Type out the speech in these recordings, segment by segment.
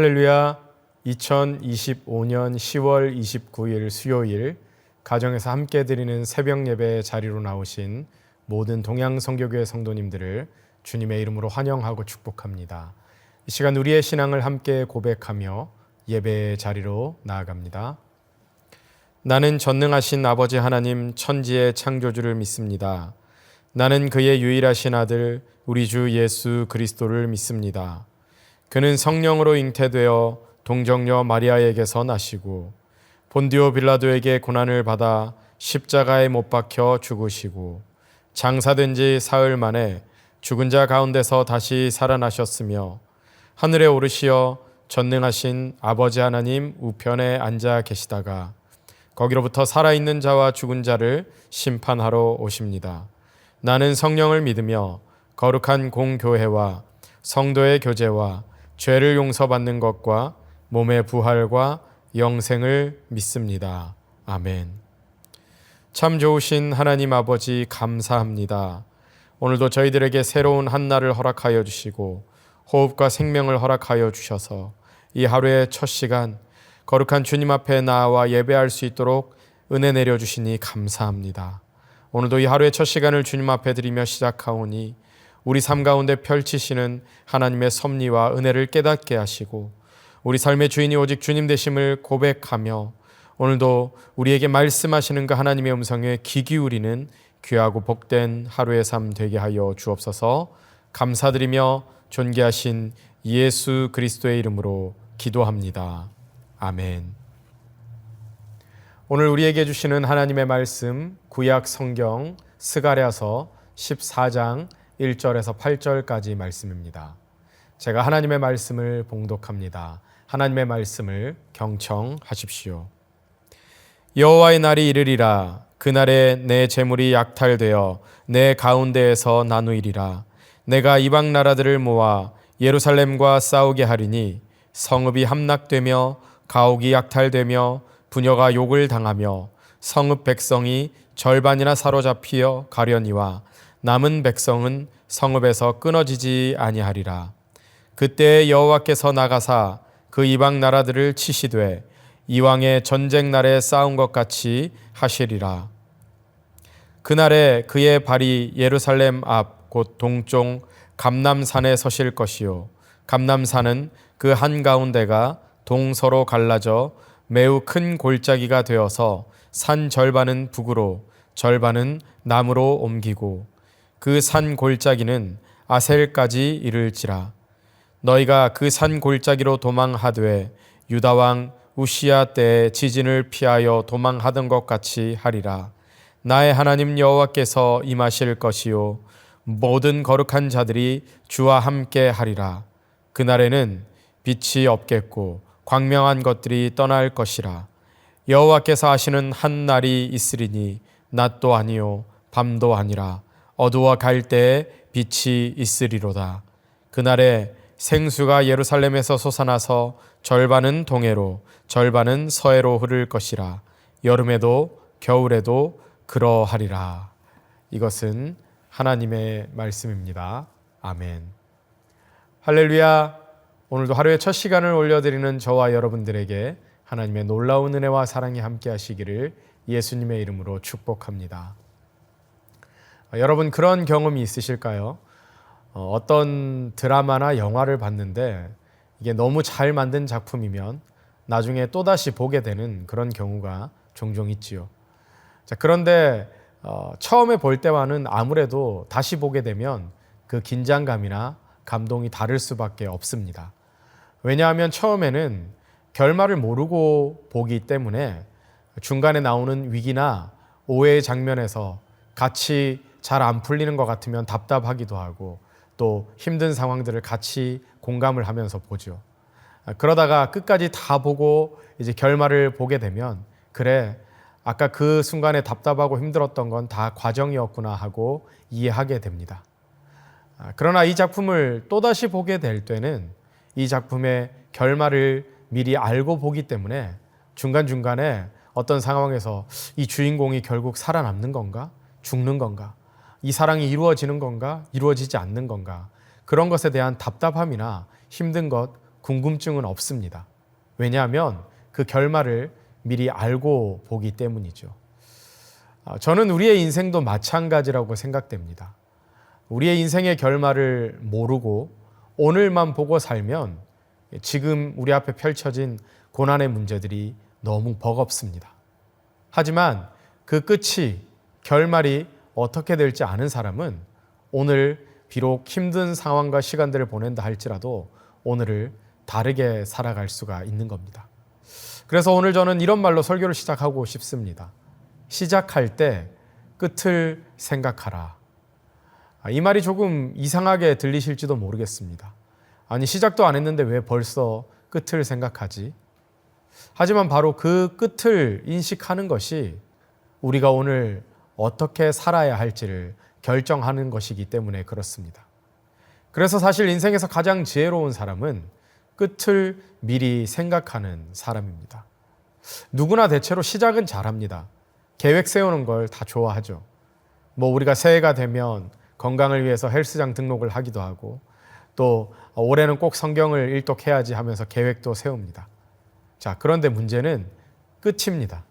할렐루야. 2025년 10월 29일 수요일 가정에서 함께 드리는 새벽 예배 자리로 나오신 모든 동양선교교회 성도님들을 주님의 이름으로 환영하고 축복합니다. 이 시간 우리의 신앙을 함께 고백하며 예배의 자리로 나아갑니다. 나는 전능하신 아버지 하나님 천지의 창조주를 믿습니다. 나는 그의 유일하신 아들 우리 주 예수 그리스도를 믿습니다. 그는 성령으로 잉태되어 동정녀 마리아에게서 나시고 본디오 빌라도에게 고난을 받아 십자가에 못 박혀 죽으시고 장사된 지 사흘 만에 죽은 자 가운데서 다시 살아나셨으며 하늘에 오르시어 전능하신 아버지 하나님 우편에 앉아 계시다가 거기로부터 살아있는 자와 죽은 자를 심판하러 오십니다. 나는 성령을 믿으며 거룩한 공교회와 성도의 교제와 죄를 용서받는 것과 몸의 부활과 영생을 믿습니다. 아멘. 참 좋으신 하나님 아버지 감사합니다. 오늘도 저희들에게 새로운 한 날을 허락하여 주시고 호흡과 생명을 허락하여 주셔서 이 하루의 첫 시간 거룩한 주님 앞에 나와 예배할 수 있도록 은혜 내려주시니 감사합니다. 오늘도 이 하루의 첫 시간을 주님 앞에 드리며 시작하오니 우리 삶 가운데 펼치시는 하나님의 섭리와 은혜를 깨닫게 하시고 우리 삶의 주인이 오직 주님 되심을 고백하며 오늘도 우리에게 말씀하시는 그 하나님의 음성에 귀 기울이는 귀하고 복된 하루의 삶 되게 하여 주옵소서. 감사드리며 존귀하신 예수 그리스도의 이름으로 기도합니다. 아멘. 오늘 우리에게 주시는 하나님의 말씀 구약 성경 스가랴서 14장 1절에서 8절까지 말씀입니다. 제가 하나님의 말씀을 봉독합니다. 하나님의 말씀을 경청하십시오. 여호와의 날이 이르리라. 그날에 내 재물이 약탈되어 내 가운데에서 나누이리라. 내가 이방 나라들을 모아 예루살렘과 싸우게 하리니 성읍이 함락되며 가옥이 약탈되며 부녀가 욕을 당하며 성읍 백성이 절반이나 사로잡히어 가려니와 남은 백성은 성읍에서 끊어지지 아니하리라. 그때 여호와께서 나가사 그 이방 나라들을 치시되 이왕의 전쟁 날에 싸운 것 같이 하시리라. 그날에 그의 발이 예루살렘 앞 곧 동쪽 감람산에 서실 것이요 감람산은 그 한가운데가 동서로 갈라져 매우 큰 골짜기가 되어서 산 절반은 북으로 절반은 남으로 옮기고 그 산 골짜기는 아셀까지 이를지라. 너희가 그 산 골짜기로 도망하되 유다 왕 우시야 때에 지진을 피하여 도망하던 것 같이 하리라. 나의 하나님 여호와께서 임하실 것이요 모든 거룩한 자들이 주와 함께 하리라. 그날에는 빛이 없겠고 광명한 것들이 떠날 것이라. 여호와께서 하시는 한 날이 있으리니 낮도 아니요 밤도 아니라 어두워 갈 때에 빛이 있으리로다. 그날에 생수가 예루살렘에서 솟아나서 절반은 동해로 절반은 서해로 흐를 것이라. 여름에도 겨울에도 그러하리라. 이것은 하나님의 말씀입니다. 아멘. 할렐루야. 오늘도 하루의 첫 시간을 올려드리는 저와 여러분들에게 하나님의 놀라운 은혜와 사랑이 함께 하시기를 예수님의 이름으로 축복합니다. 여러분 그런 경험이 있으실까요? 어떤 드라마나 영화를 봤는데 이게 너무 잘 만든 작품이면 나중에 또다시 보게 되는 그런 경우가 종종 있지요. 자, 그런데 처음에 볼 때와는 아무래도 다시 보게 되면 그 긴장감이나 감동이 다를 수밖에 없습니다. 왜냐하면 처음에는 결말을 모르고 보기 때문에 중간에 나오는 위기나 오해의 장면에서 같이 잘 안 풀리는 것 같으면 답답하기도 하고 또 힘든 상황들을 같이 공감을 하면서 보죠. 그러다가 끝까지 다 보고 이제 결말을 보게 되면 그래, 아까 그 순간에 답답하고 힘들었던 건 다 과정이었구나 하고 이해하게 됩니다. 그러나 이 작품을 또다시 보게 될 때는 이 작품의 결말을 미리 알고 보기 때문에 중간중간에 어떤 상황에서 이 주인공이 결국 살아남는 건가? 죽는 건가? 이 사랑이 이루어지는 건가? 이루어지지 않는 건가? 그런 것에 대한 답답함이나 힘든 것, 궁금증은 없습니다. 왜냐하면 그 결말을 미리 알고 보기 때문이죠. 저는 우리의 인생도 마찬가지라고 생각됩니다. 우리의 인생의 결말을 모르고 오늘만 보고 살면 지금 우리 앞에 펼쳐진 고난의 문제들이 너무 버겁습니다. 하지만 그 끝이, 결말이 어떻게 될지 아는 사람은 오늘 비록 힘든 상황과 시간들을 보낸다 할지라도 오늘을 다르게 살아갈 수가 있는 겁니다. 그래서 오늘 저는 이런 말로 설교를 시작하고 싶습니다. 시작할 때 끝을 생각하라. 이 말이 조금 이상하게 들리실지도 모르겠습니다. 아니, 시작도 안 했는데 왜 벌써 끝을 생각하지? 하지만 바로 그 끝을 인식하는 것이 우리가 오늘 어떻게 살아야 할지를 결정하는 것이기 때문에 그렇습니다. 그래서 사실 인생에서 가장 지혜로운 사람은 끝을 미리 생각하는 사람입니다. 누구나 대체로 시작은 잘합니다. 계획 세우는 걸 다 좋아하죠. 우리가 새해가 되면 건강을 위해서 헬스장 등록을 하기도 하고, 또 올해는 꼭 성경을 일독해야지 하면서 계획도 세웁니다. 자, 그런데 문제는 끝입니다.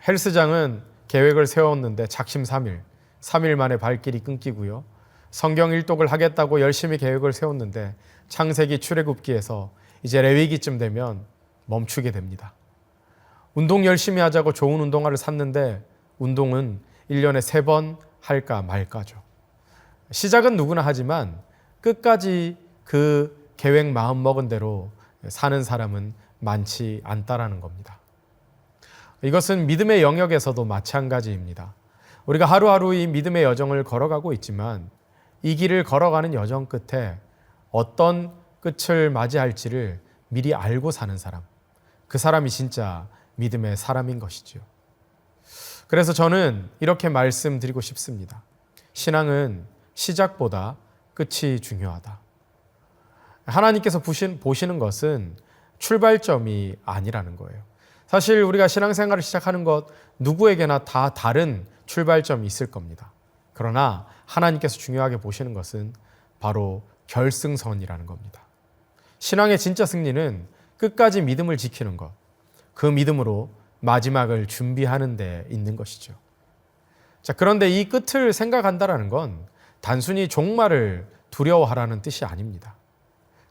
헬스장은 계획을 세웠는데 작심삼일, 3일 만에 발길이 끊기고요. 성경 일독을 하겠다고 열심히 계획을 세웠는데 창세기 출애굽기에서 이제 레위기쯤 되면 멈추게 됩니다. 운동 열심히 하자고 좋은 운동화를 샀는데 운동은 1년에 3번 할까 말까죠. 시작은 누구나 하지만 끝까지 그 계획 마음먹은 대로 사는 사람은 많지 않다라는 겁니다. 이것은 믿음의 영역에서도 마찬가지입니다. 우리가 하루하루 이 믿음의 여정을 걸어가고 있지만 이 길을 걸어가는 여정 끝에 어떤 끝을 맞이할지를 미리 알고 사는 사람, 그 사람이 진짜 믿음의 사람인 것이지요. 그래서 저는 이렇게 말씀드리고 싶습니다. 신앙은 시작보다 끝이 중요하다. 하나님께서 보시는 것은 출발점이 아니라는 거예요. 사실 우리가 신앙생활을 시작하는 것 누구에게나 다 다른 출발점이 있을 겁니다. 그러나 하나님께서 중요하게 보시는 것은 바로 결승선이라는 겁니다. 신앙의 진짜 승리는 끝까지 믿음을 지키는 것, 그 믿음으로 마지막을 준비하는 데 있는 것이죠. 자, 그런데 이 끝을 생각한다라는 건 단순히 종말을 두려워하라는 뜻이 아닙니다.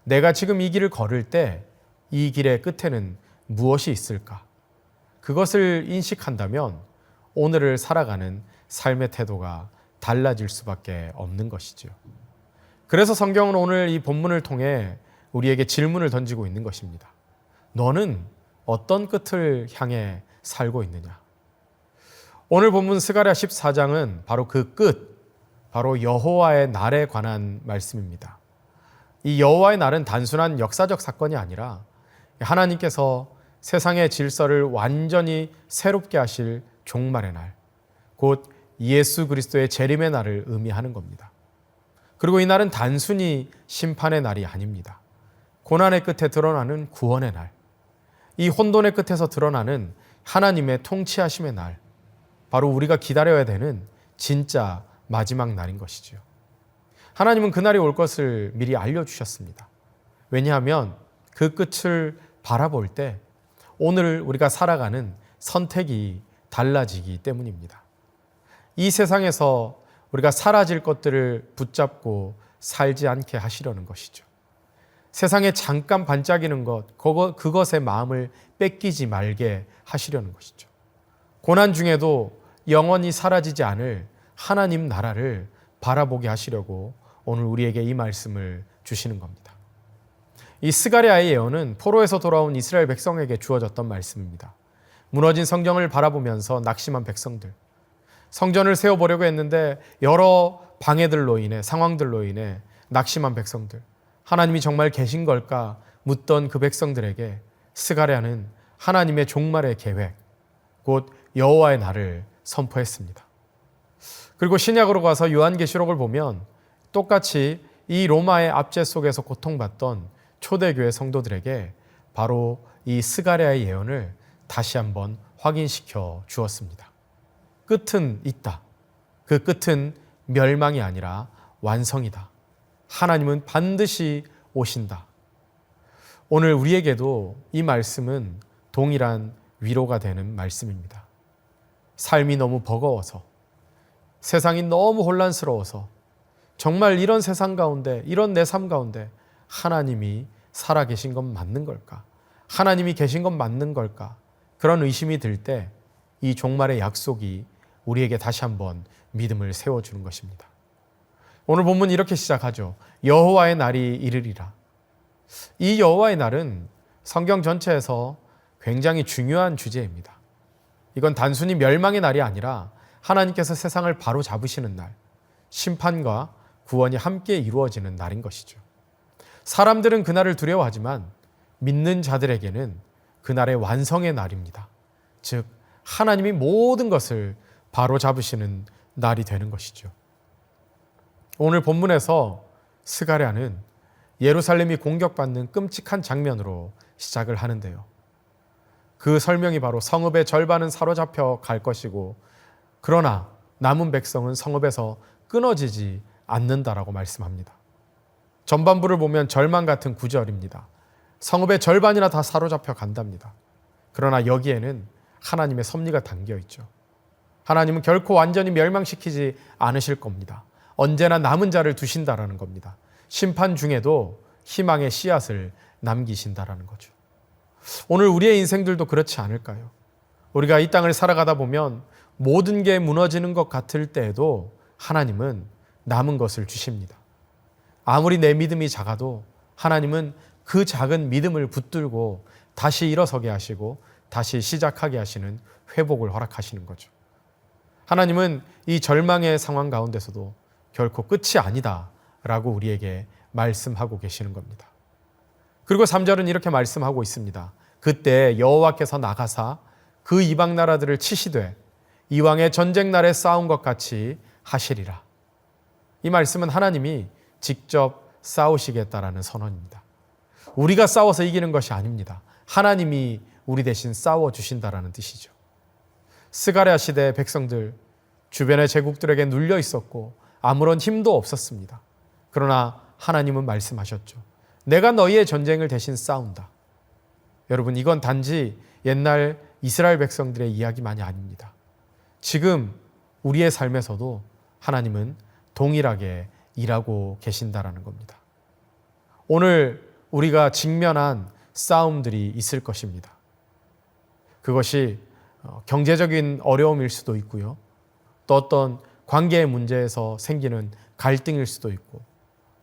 내가 지금 이 길을 걸을 때 이 길의 끝에는 무엇이 있을까? 그것을 인식한다면 오늘을 살아가는 삶의 태도가 달라질 수밖에 없는 것이죠. 그래서 성경은 오늘 이 본문을 통해 우리에게 질문을 던지고 있는 것입니다. 너는 어떤 끝을 향해 살고 있느냐? 오늘 본문 스가랴 14장은 바로 그 끝, 바로 여호와의 날에 관한 말씀입니다. 이 여호와의 날은 단순한 역사적 사건이 아니라 하나님께서 세상의 질서를 완전히 새롭게 하실 종말의 날, 곧 예수 그리스도의 재림의 날을 의미하는 겁니다. 그리고 이 날은 단순히 심판의 날이 아닙니다. 고난의 끝에 드러나는 구원의 날, 이 혼돈의 끝에서 드러나는 하나님의 통치하심의 날, 바로 우리가 기다려야 되는 진짜 마지막 날인 것이지요. 하나님은 그날이 올 것을 미리 알려주셨습니다. 왜냐하면 그 끝을 바라볼 때 오늘 우리가 살아가는 선택이 달라지기 때문입니다. 이 세상에서 우리가 사라질 것들을 붙잡고 살지 않게 하시려는 것이죠. 세상에 잠깐 반짝이는 것, 그것의 마음을 뺏기지 말게 하시려는 것이죠. 고난 중에도 영원히 사라지지 않을 하나님 나라를 바라보게 하시려고 오늘 우리에게 이 말씀을 주시는 겁니다. 이 스가랴의 예언은 포로에서 돌아온 이스라엘 백성에게 주어졌던 말씀입니다. 무너진 성경을 바라보면서 낙심한 백성들, 성전을 세워보려고 했는데 여러 방해들로 인해, 상황들로 인해 낙심한 백성들, 하나님이 정말 계신 걸까 묻던 그 백성들에게 스가랴는 하나님의 종말의 계획, 곧 여호와의 날을 선포했습니다. 그리고 신약으로 가서 요한계시록을 보면 똑같이 이 로마의 압제 속에서 고통받던 초대교회 성도들에게 바로 이 스가랴의 예언을 다시 한번 확인시켜 주었습니다. 끝은 있다. 그 끝은 멸망이 아니라 완성이다. 하나님은 반드시 오신다. 오늘 우리에게도 이 말씀은 동일한 위로가 되는 말씀입니다. 삶이 너무 버거워서, 세상이 너무 혼란스러워서, 정말 이런 세상 가운데, 이런 내 삶 가운데 하나님이 살아계신 건 맞는 걸까? 하나님이 계신 건 맞는 걸까? 그런 의심이 들 때 이 종말의 약속이 우리에게 다시 한번 믿음을 세워주는 것입니다. 오늘 본문 이렇게 시작하죠. 여호와의 날이 이르리라. 이 여호와의 날은 성경 전체에서 굉장히 중요한 주제입니다. 이건 단순히 멸망의 날이 아니라 하나님께서 세상을 바로 잡으시는 날, 심판과 구원이 함께 이루어지는 날인 것이죠. 사람들은 그날을 두려워하지만 믿는 자들에게는 그날의 완성의 날입니다. 즉 하나님이 모든 것을 바로 잡으시는 날이 되는 것이죠. 오늘 본문에서 스가랴는 예루살렘이 공격받는 끔찍한 장면으로 시작을 하는데요. 그 설명이 바로 성읍의 절반은 사로잡혀 갈 것이고 그러나 남은 백성은 성읍에서 끊어지지 않는다라고 말씀합니다. 전반부를 보면 절망 같은 구절입니다. 성읍의 절반이나 다 사로잡혀 간답니다. 그러나 여기에는 하나님의 섭리가 담겨 있죠. 하나님은 결코 완전히 멸망시키지 않으실 겁니다. 언제나 남은 자를 두신다라는 겁니다. 심판 중에도 희망의 씨앗을 남기신다라는 거죠. 오늘 우리의 인생들도 그렇지 않을까요? 우리가 이 땅을 살아가다 보면 모든 게 무너지는 것 같을 때에도 하나님은 남은 것을 주십니다. 아무리 내 믿음이 작아도 하나님은 그 작은 믿음을 붙들고 다시 일어서게 하시고 다시 시작하게 하시는 회복을 허락하시는 거죠. 하나님은 이 절망의 상황 가운데서도 결코 끝이 아니다라고 우리에게 말씀하고 계시는 겁니다. 그리고 3절은 이렇게 말씀하고 있습니다. 그때 여호와께서 나가사 그 이방 나라들을 치시되 이왕의 전쟁 날에 싸운 것 같이 하시리라. 이 말씀은 하나님이 직접 싸우시겠다라는 선언입니다. 우리가 싸워서 이기는 것이 아닙니다. 하나님이 우리 대신 싸워주신다라는 뜻이죠. 스가랴 시대의 백성들, 주변의 제국들에게 눌려 있었고 아무런 힘도 없었습니다. 그러나 하나님은 말씀하셨죠. 내가 너희의 전쟁을 대신 싸운다. 여러분, 이건 단지 옛날 이스라엘 백성들의 이야기만이 아닙니다. 지금 우리의 삶에서도 하나님은 동일하게 일하고 계신다라는 겁니다. 오늘 우리가 직면한 싸움들이 있을 것입니다. 그것이 경제적인 어려움일 수도 있고요. 또 어떤 관계의 문제에서 생기는 갈등일 수도 있고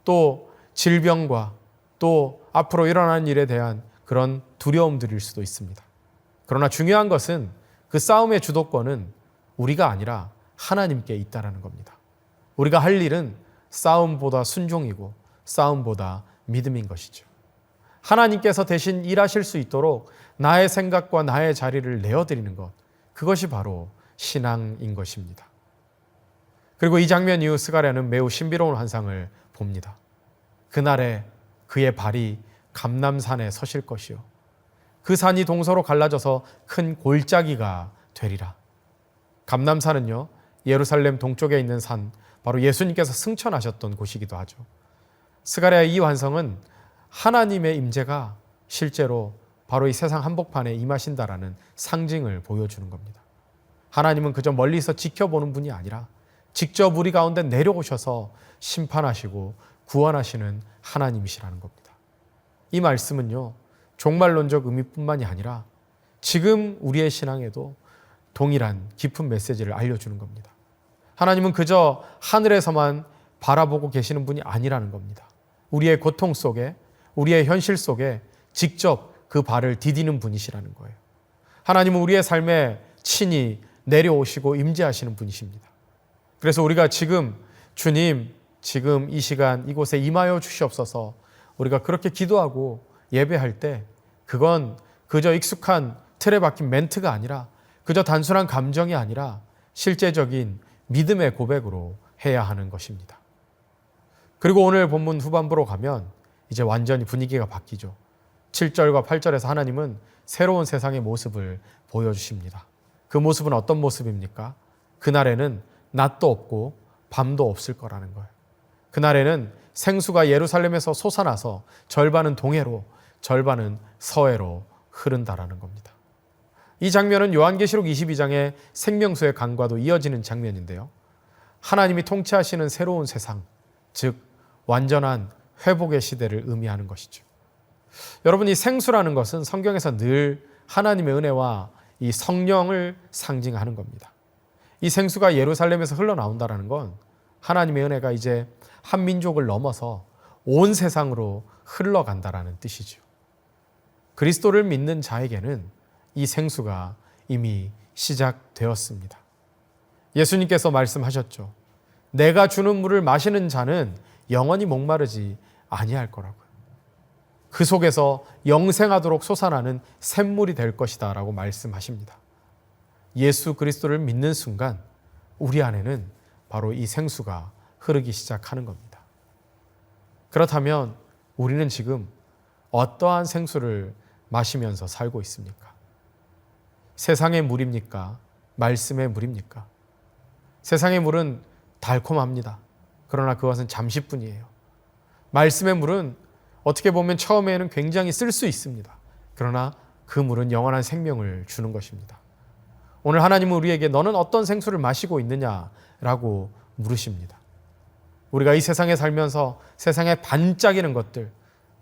또 질병과 또 앞으로 일어나는 일에 대한 그런 두려움들일 수도 있습니다. 그러나 중요한 것은 그 싸움의 주도권은 우리가 아니라 하나님께 있다라는 겁니다. 우리가 할 일은 싸움보다 순종이고 싸움보다 믿음인 것이죠. 하나님께서 대신 일하실 수 있도록 나의 생각과 나의 자리를 내어드리는 것, 그것이 바로 신앙인 것입니다. 그리고 이 장면 이후 스가랴는 매우 신비로운 환상을 봅니다. 그날에 그의 발이 감람산에 서실 것이요 그 산이 동서로 갈라져서 큰 골짜기가 되리라. 감람산은요, 예루살렘 동쪽에 있는 산, 바로 예수님께서 승천하셨던 곳이기도 하죠. 스가랴의 이 환상은 하나님의 임재가 실제로 바로 이 세상 한복판에 임하신다라는 상징을 보여주는 겁니다. 하나님은 그저 멀리서 지켜보는 분이 아니라 직접 우리 가운데 내려오셔서 심판하시고 구원하시는 하나님이시라는 겁니다. 이 말씀은요, 종말론적 의미뿐만이 아니라 지금 우리의 신앙에도 동일한 깊은 메시지를 알려주는 겁니다. 하나님은 그저 하늘에서만 바라보고 계시는 분이 아니라는 겁니다. 우리의 고통 속에, 우리의 현실 속에 직접 그 발을 디디는 분이시라는 거예요. 하나님은 우리의 삶에 친히 내려오시고 임재하시는 분이십니다. 그래서 우리가 지금 주님, 지금 이 시간 이곳에 임하여 주시옵소서, 우리가 그렇게 기도하고 예배할 때 그건 그저 익숙한 틀에 박힌 멘트가 아니라 그저 단순한 감정이 아니라 실제적인 믿음의 고백으로 해야 하는 것입니다. 그리고 오늘 본문 후반부로 가면 이제 완전히 분위기가 바뀌죠. 7절과 8절에서 하나님은 새로운 세상의 모습을 보여주십니다. 그 모습은 어떤 모습입니까? 그날에는 낮도 없고 밤도 없을 거라는 거예요. 그날에는 생수가 예루살렘에서 솟아나서 절반은 동해로, 절반은 서해로 흐른다라는 겁니다. 이 장면은 요한계시록 22장의 생명수의 강과도 이어지는 장면인데요. 하나님이 통치하시는 새로운 세상, 즉 완전한 회복의 시대를 의미하는 것이죠. 여러분, 이 생수라는 것은 성경에서 늘 하나님의 은혜와 이 성령을 상징하는 겁니다. 이 생수가 예루살렘에서 흘러나온다는 건 하나님의 은혜가 이제 한 민족을 넘어서 온 세상으로 흘러간다라는 뜻이죠. 그리스도를 믿는 자에게는 이 생수가 이미 시작되었습니다. 예수님께서 말씀하셨죠. 내가 주는 물을 마시는 자는 영원히 목마르지 아니할 거라고요. 그 속에서 영생하도록 솟아나는 샘물이 될 것이다 라고 말씀하십니다. 예수 그리스도를 믿는 순간 우리 안에는 바로 이 생수가 흐르기 시작하는 겁니다. 그렇다면 우리는 지금 어떠한 생수를 마시면서 살고 있습니까? 세상의 물입니까? 말씀의 물입니까? 세상의 물은 달콤합니다. 그러나 그것은 잠시뿐이에요. 말씀의 물은 어떻게 보면 처음에는 굉장히 쓸 수 있습니다. 그러나 그 물은 영원한 생명을 주는 것입니다. 오늘 하나님은 우리에게 너는 어떤 생수를 마시고 있느냐라고 물으십니다. 우리가 이 세상에 살면서 세상에 반짝이는 것들,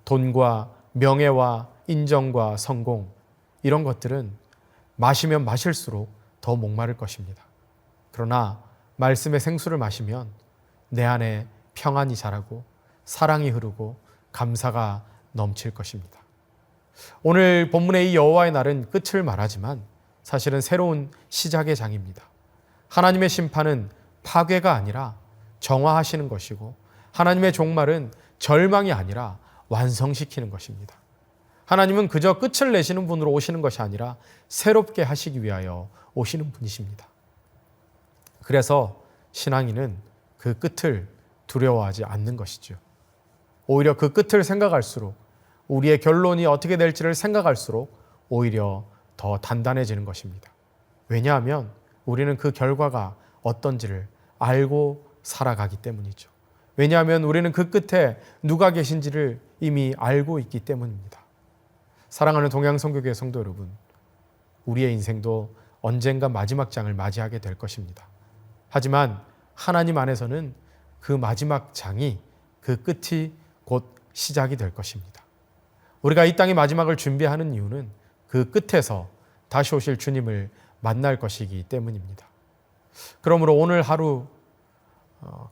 돈과 명예와 인정과 성공, 이런 것들은 마시면 마실수록 더 목마를 것입니다. 그러나 말씀의 생수를 마시면 내 안에 평안이 자라고 사랑이 흐르고 감사가 넘칠 것입니다. 오늘 본문의 이 여호와의 날은 끝을 말하지만 사실은 새로운 시작의 장입니다. 하나님의 심판은 파괴가 아니라 정화하시는 것이고 하나님의 종말은 절망이 아니라 완성시키는 것입니다. 하나님은 그저 끝을 내시는 분으로 오시는 것이 아니라 새롭게 하시기 위하여 오시는 분이십니다. 그래서 신앙인은 그 끝을 두려워하지 않는 것이죠. 오히려 그 끝을 생각할수록 우리의 결론이 어떻게 될지를 생각할수록 오히려 더 단단해지는 것입니다. 왜냐하면 우리는 그 결과가 어떤지를 알고 살아가기 때문이죠. 왜냐하면 우리는 그 끝에 누가 계신지를 이미 알고 있기 때문입니다. 사랑하는 동양선교교회 성도 여러분, 우리의 인생도 언젠가 마지막 장을 맞이하게 될 것입니다. 하지만 하나님 안에서는 그 마지막 장이, 그 끝이 곧 시작이 될 것입니다. 우리가 이 땅의 마지막을 준비하는 이유는 그 끝에서 다시 오실 주님을 만날 것이기 때문입니다. 그러므로 오늘 하루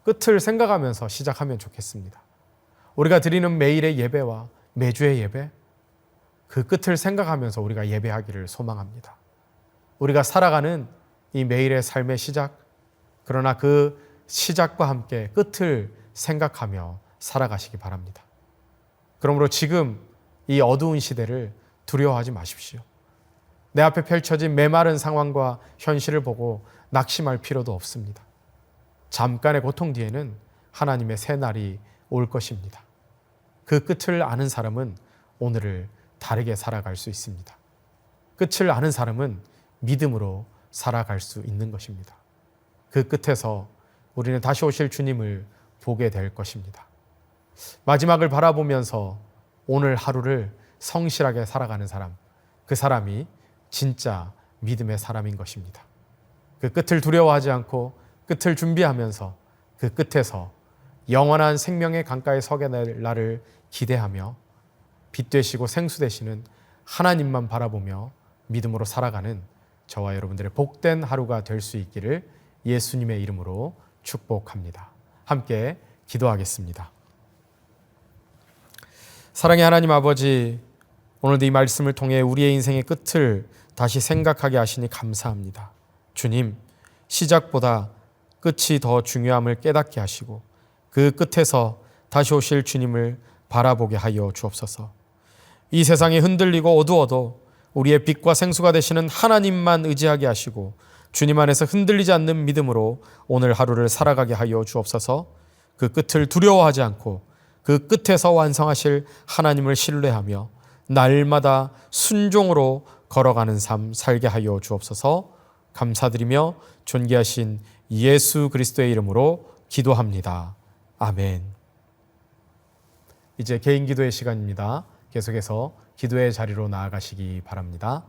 끝을 생각하면서 시작하면 좋겠습니다. 우리가 드리는 매일의 예배와 매주의 예배, 그 끝을 생각하면서 우리가 예배하기를 소망합니다. 우리가 살아가는 이 매일의 삶의 시작, 그러나 그 시작과 함께 끝을 생각하며 살아가시기 바랍니다. 그러므로 지금 이 어두운 시대를 두려워하지 마십시오. 내 앞에 펼쳐진 메마른 상황과 현실을 보고 낙심할 필요도 없습니다. 잠깐의 고통 뒤에는 하나님의 새 날이 올 것입니다. 그 끝을 아는 사람은 오늘을 다르게 살아갈 수 있습니다. 끝을 아는 사람은 믿음으로 살아갈 수 있는 것입니다. 그 끝에서 우리는 다시 오실 주님을 보게 될 것입니다. 마지막을 바라보면서 오늘 하루를 성실하게 살아가는 사람, 그 사람이 진짜 믿음의 사람인 것입니다. 그 끝을 두려워하지 않고 끝을 준비하면서 그 끝에서 영원한 생명의 강가에 서게 될 날을 기대하며 빛 되시고 생수 되시는 하나님만 바라보며 믿음으로 살아가는 저와 여러분들의 복된 하루가 될 수 있기를 예수님의 이름으로 축복합니다. 함께 기도하겠습니다. 사랑의 하나님 아버지, 오늘도 이 말씀을 통해 우리의 인생의 끝을 다시 생각하게 하시니 감사합니다. 주님, 시작보다 끝이 더 중요함을 깨닫게 하시고 그 끝에서 다시 오실 주님을 바라보게 하여 주옵소서. 이 세상이 흔들리고 어두워도 우리의 빛과 생수가 되시는 하나님만 의지하게 하시고 주님 안에서 흔들리지 않는 믿음으로 오늘 하루를 살아가게 하여 주옵소서. 그 끝을 두려워하지 않고 그 끝에서 완성하실 하나님을 신뢰하며 날마다 순종으로 걸어가는 삶 살게 하여 주옵소서. 감사드리며 존귀하신 예수 그리스도의 이름으로 기도합니다. 아멘. 이제 개인 기도의 시간입니다. 계속해서 기도의 자리로 나아가시기 바랍니다.